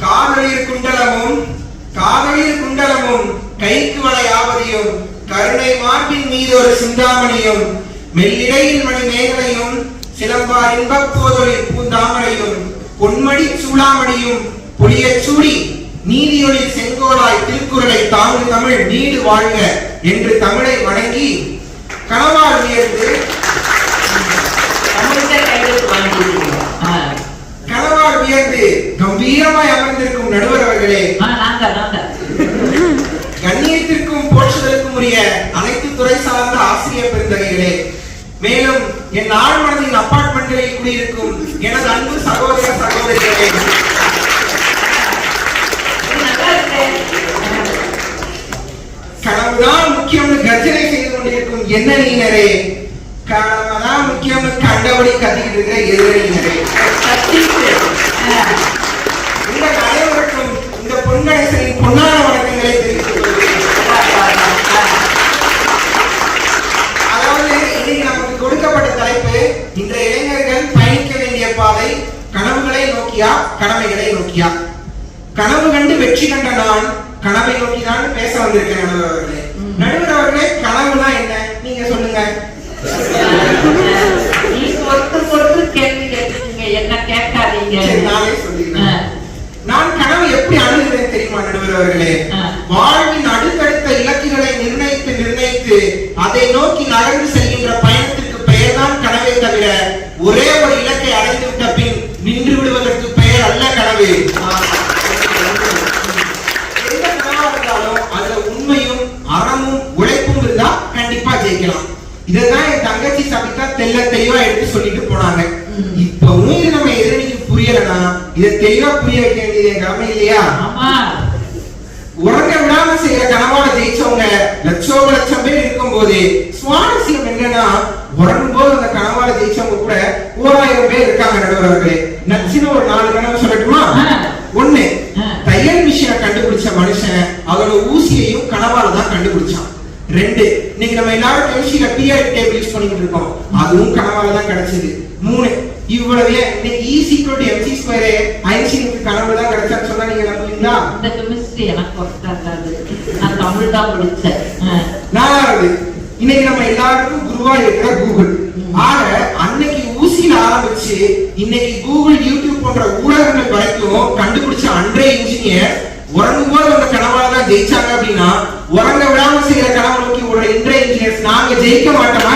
காதலிர் குண்டலமும் கைக்கு வளையாவதியும் கருணை மாட்டின் மீது ஒரு சிந்தாமணியும் மெல்லிடையில் மணி மேகலையும் சிலம்பார் இன்பப் போதொழில் பூந்தாமரையும் பொன்மடி சூளாமணியும் புளியச் சூடி நீதியொழில் செங்கோலாய் திருக்குறளை தாங்கு தமிழ் நீடு வாழ்க என்று தமிழை வணங்கி கணவால் உயர்ந்து கணவால் உயர்ந்து கம்பீரமாய் அமர்ந்திருக்கும் நடுவர் அவர்களே, கண்ணியத்திற்கும் போற்றுதலுக்கும் உரிய அனைத்து துறை சார்ந்த ஆசிரியர் பெருந்தகைகளே, மேலும் என் ஆழ்மனதின் அபார்ட்மெண்ட்களில் குடியிருக்கும் எனது அன்பு சகோதர சகோதரிகளே, கனவுதான் முக்கியம் கர்ஜனை செய்து கொண்டிருக்கும் எண்ணறிஞரே, கனவுதான் முக்கியம் கண்டபடி கத்திக்கிட்டு இருக்கிற எதிரிஞரே, உங்கள் அனைவருக்கும் இந்த பொன்கணேசனின் பொன்னான வணக்கங்களை தெரிவித்துக் கொள்கிறேன். அதாவது இன்னைக்கு நமக்கு கொடுக்கப்பட்ட தலைப்பு, இந்த இளைஞர்கள் பயணிக்க வேண்டிய பாதை கனவுகளை நோக்கியா கடமைகளை நோக்கியா? கனவு கண்டு வெற்றி கண்ட நான் கனவை நோக்கிதான் பேச வந்திருக்கேன். நடுவர் அவர்களே, கனவுனா என்ன நீங்க சொல்லுங்க. நானே சொல்லிடுறேன். நான் கனவு எப்படி அணுகிறேன் தெரியுமா நடுவர் அவர்களே? வாழ்வின் அடுத்தடுத்த இலக்குகளை நிர்ணயித்து அதை நோக்கி நகர்ந்து செல்கின்ற பயணத்திற்கு பெயர் தான் கனவே தவிர, ஒரே ஒரு இலக்கை அடைந்து விட்ட பின் நின்று விடுவதற்கு பெயர் அல்ல கனவு. எந்த கனவா இருந்தாலும் அதுல உண்மையும் அறமும் உழைப்பும் இருந்தா கண்டிப்பா ஜெயிக்கலாம். இதான் என் தங்கச்சி சபிதா தெல்ல தெளிவா எடுத்து சொல்லிட்டு போனாங்க. இப்பவும் இது நம்ம எதிரணிக்கு புரியலன்னா இதை தெளிவா புரிய வைக்க வேண்டியது என் கடமை இல்லையா? உறங்க விடாம செய்யற கனவால ஜெயிச்சவங்க லட்சம் பேர் இருக்கும் போது சுவாரஸ்யம் என்னன்னா, உறங்கும் போது அந்த கனவால ஜெயிச்சவங்க கூட 1000 பேர் இருக்காங்க. நடுவர்களே, நச்சுன்னு ஒரு 4 கனவு சொல்லட்டுமா? 1, தையல் மிஷினை கண்டுபிடிச்ச மனுஷன் அதோட ஊசியையும் கனவால தான் கண்டுபிடிச்சான். 2, இன்னைக்கு நம்ம எல்லாரும் கெமிஸ்ட்ரியில பீரியாடிக் டேபிள் யூஸ் பண்ணிட்டு இருக்கோம், அதுவும் கனவால தான் கிடைச்சது. 3, இவ்வளவு இன்னைக்கு E=mc², ஐன்ஸ்டீனுக்கு கனவு தான் கிடைச்சான்னு சொன்னா நீங்க நம்புவீங்களா? இந்த கெமிஸ்ட்ரி எனக்கு ஒர்க்காகாது, நான் தமிழ் தான் படிச்சேன். 4, இன்னைக்கு நம்ம எல்லாருக்கும் குருவா இருக்கிற கூகுள். ஆக அன்னைக்கு ஊசியில ஆரம்பிச்சு இன்னைக்கு கூகுள், யூடியூப் போன்ற ஊடகங்கள் வரைக்கும் கண்டுபிடிச்ச அன்றைய இன்ஜினியர் உறங்கும் போது அந்த கனவால தான் ஜெயிச்சாங்க. அப்படின்னா உறங்க விடாம செய்யற கனவு நோக்கி ஒரு இன்றைய இன்ஜினியர்ஸ் நாங்க ஜெயிக்க மாட்டோமா?